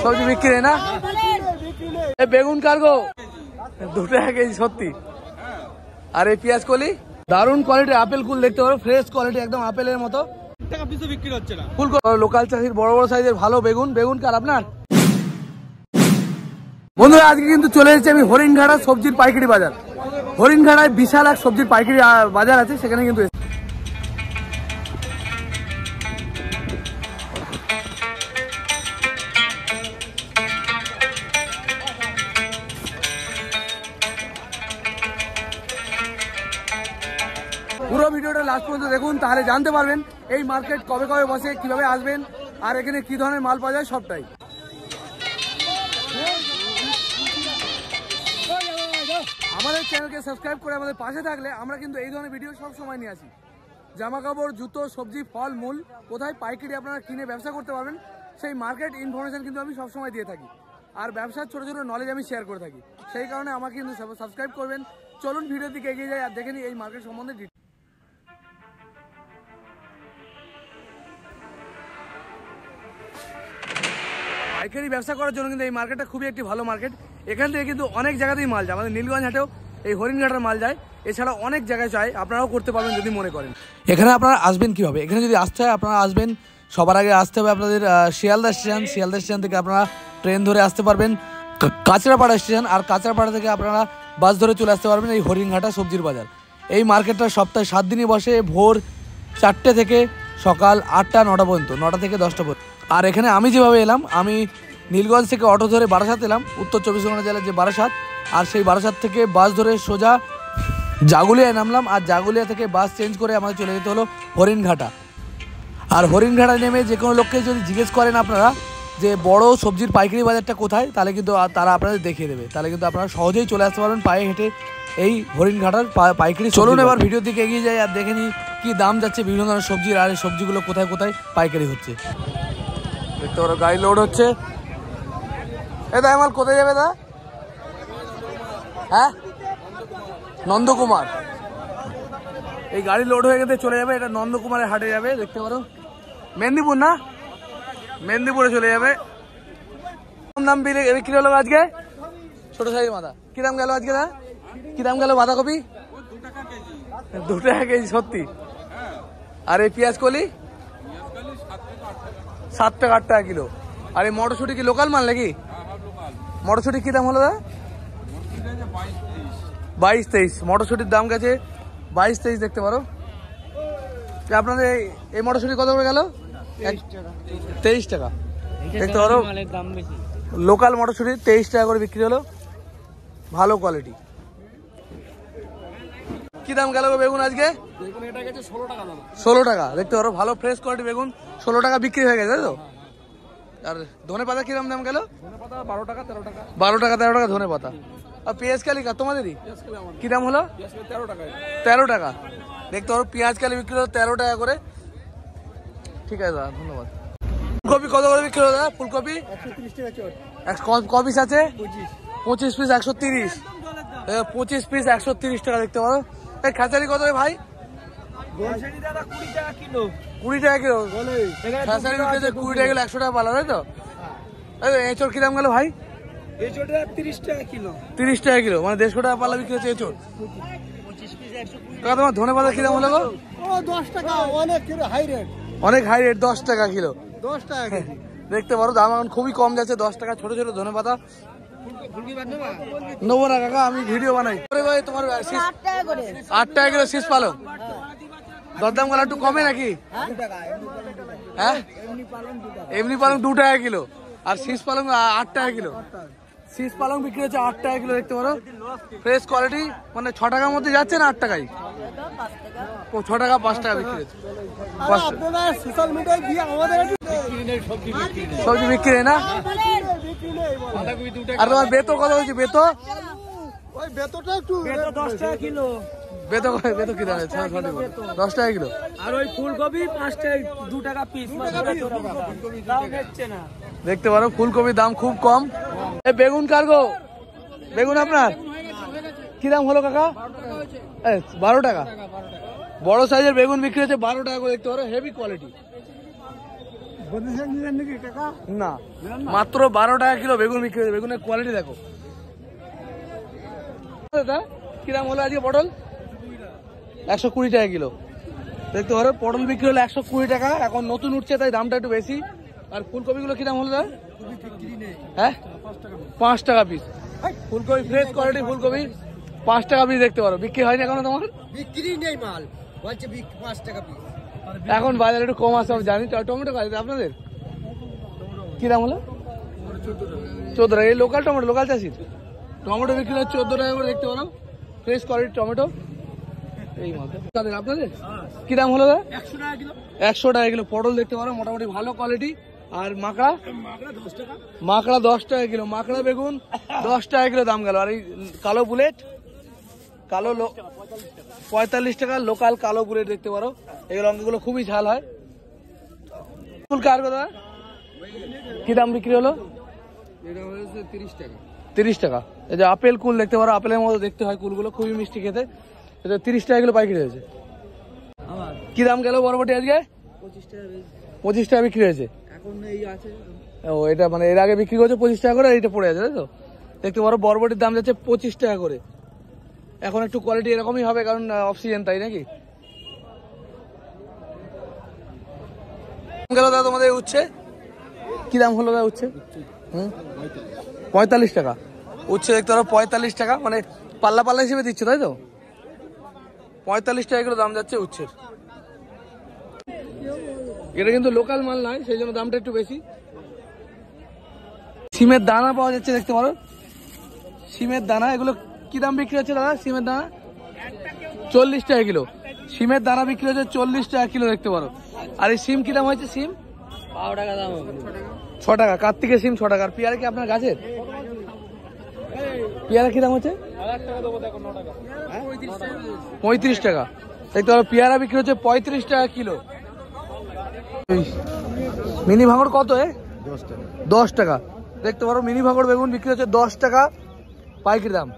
সবজি বিক্রি নেই না? বেগুন কার্গো 2 টাকা কেজি সত্যি। আর এই পেঁয়াজ কলি দারুণ কোয়ালিটি, আপেল কুল দেখতে পারো, ফ্রেশ কোয়ালিটি একদম আপেলের মতো। বিক্রি হচ্ছে না ফুল লোকাল চাষির বড় বড় সাইজের ভালো বেগুন। বেগুন কার আপনার? বন্ধুরা আজকে কিন্তু চলে এসেছি আমি হরিণঘাটা সবজির পাইকারি বাজার। হরিণঘাটায় বিশাল এক সবজির পাইকারি বাজার আছে, সেখানে কিন্তু পুরো ভিডিওটা লাস্ট পর্যন্ত দেখুন, তাহলে জানতে পারবেন এই মার্কেট কবে কবে বসে, কিভাবে আসবেন, আর এখানে কি ধরনের মাল পাওয়া যায় সবটাই। আমাদের চ্যানেলকে সাবস্ক্রাইব করে আমাদের পাশে থাকলে আমরা কিন্তু এই ধরনের ভিডিও সব সময় নিয়ে আসি। জামা কাপড়, জুতো, সবজি, ফল মূল কোথায় পাইকারি আপনারা কিনে ব্যবসা করতে পারবেন, সেই মার্কেট ইনফরমেশন কিন্তু আমি সবসময় দিয়ে থাকি। আর ব্যবসার ছোটো ছোটো নলেজ আমি শেয়ার করে থাকি, সেই কারণে আমাকে কিন্তু সাবস্ক্রাইব করবেন। চলুন ভিডিওর দিকে এগিয়ে যাই আর দেখে নিই এই মার্কেট সম্বন্ধে। পাইকারি ব্যবসা করার জন্য কিন্তু এই মার্কেটটা খুবই একটি ভালো মার্কেট। এখান থেকে কিন্তু অনেক জায়গাতেই মাল যায়, আমাদের নীলগঞ্জ হাটেও এই হরিণঘাটার মাল যায়, এছাড়া অনেক জায়গায় চাই, আপনারাও করতে পারবেন যদি মনে করেন। এখানে আপনারা আসবেন কিভাবে? এখানে যদি আসতে হয় আপনারা আসবেন, সবার আগে আসতে হবে আপনাদের শিয়ালদা স্টেশন। শিয়ালদা স্টেশন থেকে আপনারা ট্রেন ধরে আসতে পারবেন কাঁচরাপাড়া স্টেশন, আর কাঁচরাপাড়া থেকে আপনারা বাস ধরে চলে আসতে পারবেন এই হরিণঘাটা সবজির বাজার। এই মার্কেটটা সপ্তাহে 7 দিনই বসে, ভোর 4টে থেকে সকাল 8টা 9টা পর্যন্ত, 9টা থেকে 10টা পর্যন্ত। আর এখানে আমি যেভাবে এলাম, আমি নীলগঞ্জ থেকে অটো ধরে বারাসাত এলাম, উত্তর 24 পরগনা জেলার যে বারাসাত, আর সেই বারাসাত থেকে বাস ধরে সোজা জাগুলিয়ায় নামলাম, আর জাগুলিয়া থেকে বাস চেঞ্জ করে আমাদের চলে যেতে হলো হরিণঘাটা। আর হরিণঘাটায় নেমে যে কোনো লোককে যদি জিজ্ঞেস করেন আপনারা যে বড় সবজির পাইকারি বাজারটা কোথায়, তাহলে কিন্তু তারা আপনাদের দেখিয়ে দেবে, তাহলে কিন্তু আপনারা সহজেই চলে আসতে পারবেন পায়ে হেঁটে এই হরিণঘাটার পাইকারি। চলুন এবার ভিডিওর দিকে এগিয়ে যাই আর দেখে নিই কী দাম যাচ্ছে বিভিন্ন ধরনের সবজির, আর এই সবজিগুলো কোথায় কোথায় পাইকারি হচ্ছে। দেখতে পারো গাড়ি লোড হচ্ছে। এ দা মাল কোথায় যাবে দা? হ্যাঁ, নন্দকুমার। এই গাড়ি লোড হয়ে গেছে চলে যাবে, এটা নন্দকুমারের হাটে যাবে। দেখতে পারো মেদিনীপুর না, মেদিনীপুরে চলে যাবে। দাম বিক্রি হলো আজকে ছোট সাইজ মাথা। কি দাম গেল আজকে? না কি দাম গেল বাঁধাকপি? 2 টাকা কেজি সত্যি। আর এই পেঁয়াজ কলি 7 টাকা 8 টাকা কিলো। আর এই মটরশুটি কি লোকাল মাল নাকি? মটরশুটি কি দাম হলো দা? 22-23। মটরশুটির দাম গেছে 22-23। দেখতে পারো আপনাদের এই মটরশুটি কত করে গেল? 23 টাকা। দেখতে পারো লোকাল মটরশুটি 23 টাকা করে বিক্রি হলো, ভালো কোয়ালিটি। কি দাম গেল বেগুন আজকে? 16 টাকা। দেখতে পারো ভালো ফ্রেশ কোয়ালিটি বেগুন 16 টাকা বিক্রি হয়ে গেছে, তাই তো? আর ধনে পাতা কিরম দাম গেল? 12 টাকা 13 টাকা ধনে পাতা। আর পেঁয়াজ কালি তোমাদেরই কি দাম হলো? 13 টাকা। দেখতে পারো পেঁয়াজ কালি বিক্রি হলো 13 টাকা করে। ঠিক আছে দাদা, ধন্যবাদ। ফুলকপি কত করে বিক্রি হলো দাদা? ফুলকপি 130 টাকা। ক পিস আছে? 25 পিস 130। 25 পিস 130 টাকা। দেখতে পারো এই খাঁচারি কত ভাই? 20 টাকা কিলো। 20 টাকা কিলো খাঁচারি বিক্রি হচ্ছে, 20 টাকা কিলো, 100 টাকা পালা, তাই তো? এঁচড় কি দাম গেল ভাই? 30 টাকা কিলো। 30 টাকা কিলো, মানে 150 টাকা পাল্লা বিক্রি হচ্ছে এঁচড়। তোমার ধনে পাতা কি দাম হলো? 10 টাকা। অনেক হাই রেট, 10 টাকা কিলো। 10 টাকা। দেখতে পারো দাম এখন খুবই কম যাচ্ছে, 10 টাকা। ছোট ছোট ধনে পাতা নেবো না কাকা, আমি ভিডিও বানাই। তোমার 8 টাকা কিলো শীষ পালং। দরদাম গেল একটু কমে নাকি? হ্যাঁ, এমনি পালং 2 টাকা কিলো, আর শীষ পালং 8 টাকা কিলো। শীষ পালং বিক্রি হচ্ছে 8 টাকা কিলো। দেখতে পারো ফ্রেশ কোয়ালিটি, মানে 6 টাকার মধ্যে যাচ্ছে না 8 টাকায়? 6 টাকা 5 টাকা বিক্রি হচ্ছে। সবজি বিক্রি নেই না? আর তোমার বেতো কত হয়েছে? বেতো 10 টাকা কিলো। বেতো কি দাম? 10 টাকা কিলো। আর ওই ফুলকপি 5 টাকা 2 টাকা পিস। দেখতে পারো ফুলকপির দাম খুব কম। বেগুন কার্গো, বেগুন আপনার কি দাম হলো কাকা? 12 টাকা। বড় সাইজের বেগুন বিক্রি হচ্ছে 12 টাকা করে। দেখতে পারো হেভি কোয়ালিটি, না, মাত্র 12 টাকা কিলো বেগুন বিক্রি হয়েছে। বেগুনের কোয়ালিটি দেখো। দাদা কিরাম হলো আজকে পটল? 120 টাকা কিলো। দেখতে পারো পটল বিক্রি হলো 120 টাকা। এখন নতুন উঠছে তাই দামটা একটু বেশি। আর ফুলকপি গুলো কিরাম হলো দাদা? হ্যাঁ 5 টাকা পিস। ফুলকপি ফ্রেশ কোয়ালিটি ফুলকপি 5 টাকা পিস। দেখতে পারো বিক্রি হয়নি এখনো তোমার? বিক্রি নেই মাল, বলছে 5 টাকা পিস। এখন বাজারে একটু কম আছে জানি। টমেটো কাজ আপনাদের কি দাম হলো? 14 টাকা। এই লোকাল টমেটো, লোকাল চাষির টমেটো বিক্রি হচ্ছে 14 টাকা করে। দেখতে পারো ফ্রেশ কোয়ালিটি টমেটো। এই মাল আপনাদের কি দাম হলো? 100 টাকা কিলো পটল। দেখতে পারো মোটামুটি ভালো কোয়ালিটি। আর মাকড়া 10 টাকা কিলো। মাকড়া বেগুন 10 টাকা কিলো দাম গেল। আর এই কালো বুলেট, কালো 45 টাকা লোকাল কালো বুলেট। দেখতে পারো এই রঙগুলো খুবই ঝাল হয়। ফুল কার কথা কি দাম বিক্রি হলো? 30 টাকা। এই যে আপেল কুল দেখতে পারো, আপেলের মতো দেখতে হয় কুলগুলো, খুবই মিষ্টি খেতে। এটা 30 টাকা কিলো পাইকারি হয়েছে। কি দাম গেল বরবটি আজকে? 25 টাকা বিক্রি হয়েছে। ও এটা মানে এর আগে বিক্রি করছে 25 টাকা করে, এইটা পড়ে আছে তাই তো? দেখতে পারো বরবটির দাম যাচ্ছে 25 টাকা করে। এখন একটু কোয়ালিটি এরকমই হবে কারণ অফ সিজন, তাই নাকি? গেল দাদা তোমাদের উচ্ছে কি দাম হলো? দাদা উচ্ছে 45 টাকা। উচ্ছে দেখতে পারো 45 টাকা, মানে পাল্লা পাল্লা হিসেবে দিচ্ছে তাই তো? 45 টাকা কিলো দাম যাচ্ছে উচ্ছের। এটা কিন্তু লোকাল মাল নয়, সেই জন্য দামটা একটু বেশি। সিমের দানা পাওয়া যাচ্ছে দেখতে পারো, সিমের দানা। এগুলো কি দাম বিক্রি হচ্ছে দাদা? সিমের দানা 40 টাকা কিলো। সিমের দানা বিক্রি হচ্ছে 40 টাকা কিলো। দেখতে পারো। আর এই সিম কি দাম হয়েছে? সিম 12 টাকা দাম। 6 টাকা। কার্তিকের সিম 6 টাকা। আর পেয়ারা কি আপনার গাছের? পেয়ারা কি দাম হচ্ছে? 35 টাকা। দেখতে পারো পেয়ারা বিক্রি হচ্ছে 35 টাকা কিলো। মিনি ভাঙড় কত? 10 টাকা। দেখতে পারো মিনি ভাঙড় বেগুন বিক্রি হচ্ছে 10 টাকা পাইকারি দাম।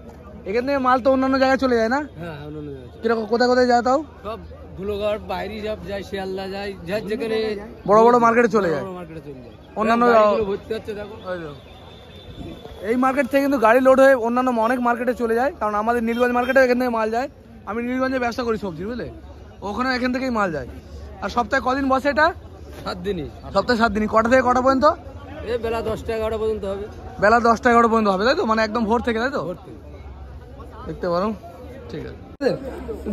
এখান থেকে মাল তো অন্যান্য জায়গায় চলে যায় না? কিরকম কোথায় কোথায় যায়? তাও সব ধুলোগড় বাইরে সব যায়, শিয়ালদা যায়, যেখানে বড় বড় মার্কেটে চলে যায়। অন্যান্য এই মার্কেট থেকে কিন্তু গাড়ি লোড হয়ে অন্যান্য অনেক মার্কেটে চলে যায়। কারণ আমাদের নীলগঞ্জ মার্কেটে এখান থেকে মাল যায়। আমি নীলগঞ্জে ব্যবসা করি সবজি, বুঝলে? ওখানে এখান থেকেই মাল যায়। আর সপ্তাহে কদিন বসে এটা? 7 দিনই। সপ্তাহে 7 দিনই। কটা থেকে কটা পর্যন্ত? বেলা 10টা 11টা পর্যন্ত হবে। বেলা 10টা 11টা পর্যন্ত হবে তাই তো? মানে একদম ভোর থেকে তাই তো? দেখতে পারো। ঠিক আছে।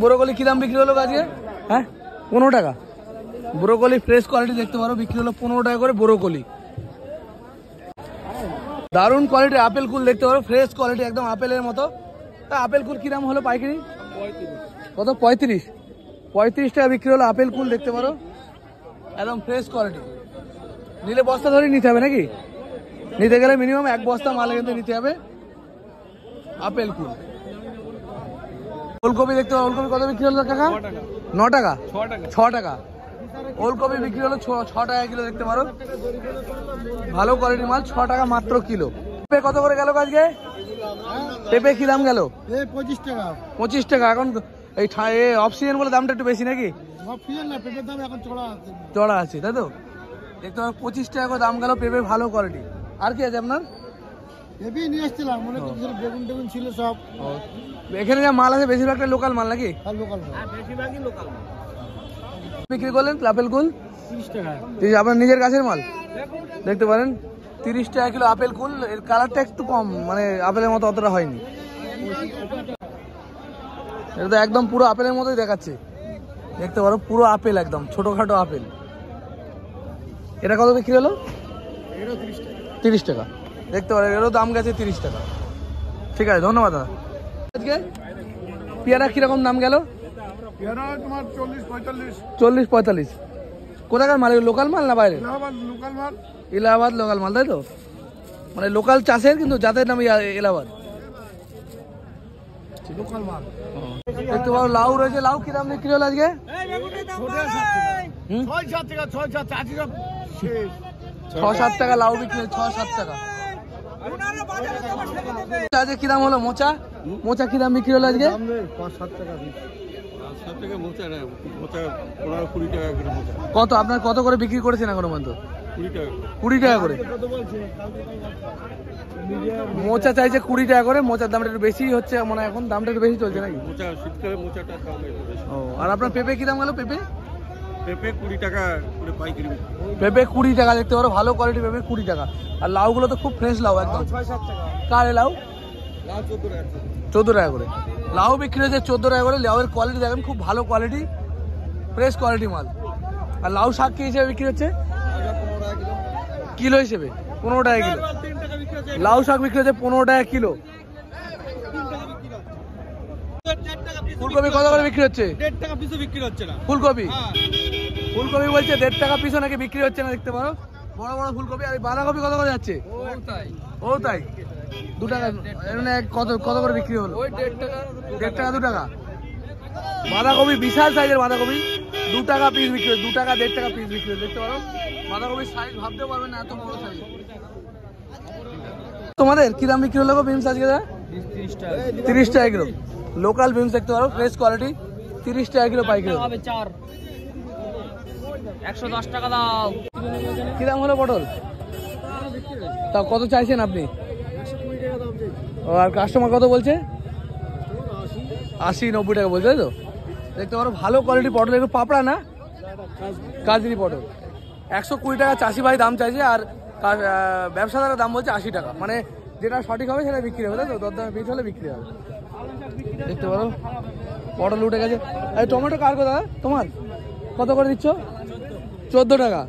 ব্রোকলি কি দাম বিক্রি হলো আজকে? হ্যাঁ 15 টাকা। ব্রোকলি ফ্রেশ কোয়ালিটি দেখতে পারো বিক্রি হলো 15 টাকা করে ব্রোকলি। দারুণ কোয়ালিটি আপেল কুল দেখতে পারো, ফ্রেশ কোয়ালিটি একদম আপেলের মতো। আপেল কুল কি দাম হলো পাইকারি? কত? 35 টাকা বিক্রি হলো আপেল কুল। দেখতে পারো একদম ফ্রেশ কোয়ালিটি। নিলে বস্তা ধরে নিতে হবে নাকি? নিতে গেলে মিনিমাম 1 বস্তা মাল কিন্তু নিতে হবে। আপেল কুল। ওলকপি দেখতে পারো, ওলকপি কত বিক্রি হলো কাকা? 9 টাকা। 6 টাকা। ওলকপি বিক্রি হলো 6 টাকা কিলো। দেখতে পারো ভালো কোয়ালিটির মাল, 6 টাকা মাত্র কিলো। পেঁপে কত করে গেল আজকে? পেঁপে কি দাম গেল? 25 টাকা। 25 টাকা। এখন এই অফ সিজন বলে দামটা একটু বেশি নাকি? চড়া আছে তাই তো? দেখতে পারো 25 টাকা করে দাম গেল পেঁপে, ভালো কোয়ালিটি। আর কি আছে আপনার? নিয়ে এসেছিলাম, বেগুন টেগুন ছিল সব। এখানে যা মাল আছে বেশিরভাগটা লোকাল মাল নাকি? বেশিরভাগই লোকাল মাল। বিক্রি করলেন আপেল কুল 30 টাকা। আপনার নিজের গাছের মাল। দেখতে পারেন 30 টাকা কিলো আপেল কুল। এর কালারটা একটু কম, মানে আপেলের মতো অতটা হয়নি। এটা তো একদম পুরো আপেলের মতোই দেখাচ্ছে। দেখতে পারো পুরো আপেল, একদম ছোটখাটো আপেল। এটা কত বিক্রি হলো? 30 টাকা। দেখতে পারো এরও দাম গেছে 30 টাকা। ঠিক আছে, ধন্যবাদ দাদা। আজকে পেয়ারা কিরকম দাম গেল? পেয়ারা তোমার 40-45। 40-45। কোথাকার মাল? লোকাল মাল না বাইরে? লোকাল মাল। এলাহাবাদ লোকাল মাল তাই তো? মানে লোকাল চাষের কিন্তু জাতের নাম এলাহাবাদ লোকাল মাল। দেখতে পারো লাউ রয়েছে। লাউ কি দাম বিক্রি হলো আজকে? 6-7 টাকা লাউ বিক্রি। 6-7 টাকা। আজকে কি দাম হলো মোচা? মোচা কি দাম বিক্রি হলো আজকে? 5-7 টাকা। কত আপনার কত করে বিক্রি করেছেন এখনো পর্যন্ত? 20 টাকা করে। মোচা চাইছে 20 টাকা করে। মোচার দামটা একটু বেশি হচ্ছে মানে এখন দামটা একটু বেশি চলছে নাকি? শীতকালে মোচাটা দাম একটু বেশি। ও, আর আপনার পেঁপে কি দাম গেল? পেঁপে 20 টাকা করে পাইকারি। পেঁপে 20 টাকা, দেখতে পারো ভালো কোয়ালিটি পেঁপে 20 টাকা। আর লাউগুলো তো খুব ফ্রেশ লাউ একদম। 6-7 টাকা। কার লাউ? লাউ 14 টাকা। 14 টাকা করে লাউ বিক্রি হচ্ছে। 14 টাকা করে। লাউয়ের কোয়ালিটি দেখেন খুব ভালো কোয়ালিটি, ফ্রেশ কোয়ালিটি মাল। আর লাউ শাক কি হিসেবে বিক্রি হচ্ছে? 15 টাকা কিলো। কিলো হিসেবে 15 টাকা কিলো। লাউ শাক বিক্রি হচ্ছে 15 টাকা কিলো। ফুলকপি কত করে বিক্রি হচ্ছে? 1.5 টাকা পিসও বিক্রি হচ্ছে না। ফুলকপি ফুলকপি বলছে 1.5 টাকা পিসও নাকি বিক্রি হচ্ছে না, দেখতে পারো বড় বড় ফুলকপি। আর বাঁধাকপি কত করে যাচ্ছে? ও তাই 2 টাকা। মানে কত কত করে বিক্রি হলো? 1.5 টাকা 2 টাকা। বাঁধাকপি বিশাল সাইজের বাঁধাকপি 2 টাকা পিস বিক্রি হচ্ছে। 2 টাকা 1.5 টাকা পিস বিক্রি হচ্ছে, দেখতে পারো বাঁধাকপির সাইজ ভাবতেও পারবেন না, এত বড় সাইজ। তোমাদের কি দাম বিক্রি হলো গো বিমস আজকে? 30 টাকা কিলো। লোকাল বিমস দেখতে পারো, ফ্রেশ কোয়ালিটি, 30 টাকা কিলো পাইকারি। 110 টাকা দাও। কি দাম হলো পটল? তা কত চাইছেন আপনি? ও, আর কাস্টমার কত বলছে? 80-90 টাকা বলছে, তাই তো? দেখতে পারো ভালো কোয়ালিটি পটল, একটু পাপড়া না, কাজরি পটল। 120 টাকা চাষি ভাই দাম চাইছে, আর ব্যবসাদারের দাম বলছে 80 টাকা। মানে যেটা সঠিক হবে সেটা বিক্রি হবে, তাই তো? দরদামে বেশি হলে বিক্রি হবে। দেখতে পারো পটল উঠে গেছে। আর টমেটো কার কথা? তোমার কত করে দিচ্ছ? 14 টাকা।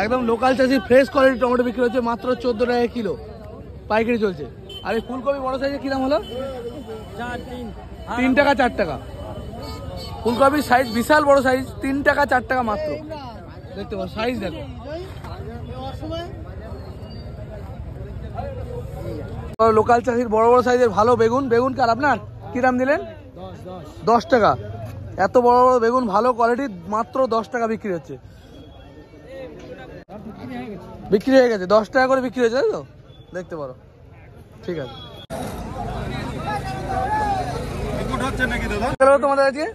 একদম লোকাল চাষি ফ্রেশ কোয়ালিটি টমেটো বিক্রি হচ্ছে মাত্র 14 টাকা কিলো, পাইকারি চলছে। আর এই ফুলকপি বড় সাইজের কি দাম হলো? 3 টাকা 4 টাকা। ফুলকপির সাইজ বিশাল বড় সাইজ, 3 টাকা 4 টাকা মাত্র। দেখতে পাবো সাইজ দেখো। লোকাল চাষির বড় বড় সাইজের ভালো বেগুন। বেগুন কার আপনার? কি দাম দিলেন? 10 টাকা। এত বড় বড় বেগুন ভালো কোয়ালিটি মাত্র 10 টাকা বিক্রি হচ্ছে। বিক্রি হয়ে গেছে 10 টাকা করে বিক্রি হয়েছে, তাই তো? দেখতে পারো, ঠিক আছে। তোমাদের আজকে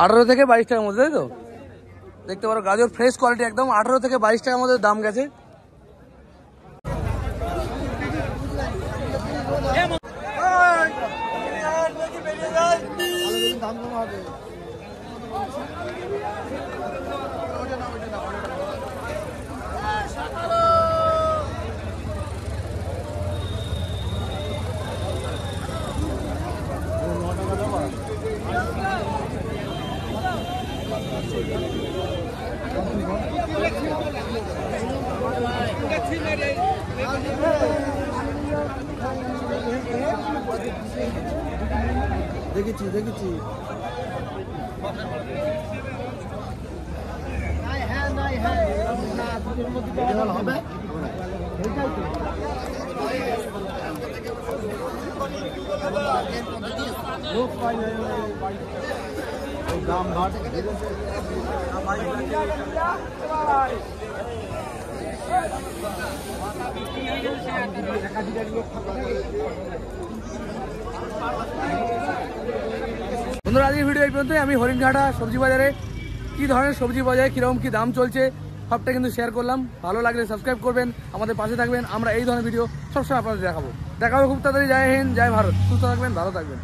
18 থেকে 22 টাকার মধ্যে, তাই তো? দেখতে পারো গাজর ফ্রেশ কোয়ালিটি একদম 18 থেকে 22 টাকার মধ্যে দাম গেছে। দাম কম হবে। দেখেছি দেখেছি। হবে দাম ঘাট বন্ধুরা আজকের ভিডিও এই পর্যন্তই। আমি হরিণঘাটা সবজি বাজারে কি ধরনের সবজি বাজারে কিরকম কি দাম চলছে সবটা কিন্তু শেয়ার করলাম। ভালো লাগলে সাবস্ক্রাইব করবেন, আমাদের পাশে থাকবেন। আমরা এই ধরনের ভিডিও সবসময় আপনাদের দেখাবো। দেখা হবে খুব তাড়াতাড়ি। জয় হিন্দ, জয় ভারত। সুস্থ থাকবেন, ভালো থাকবেন।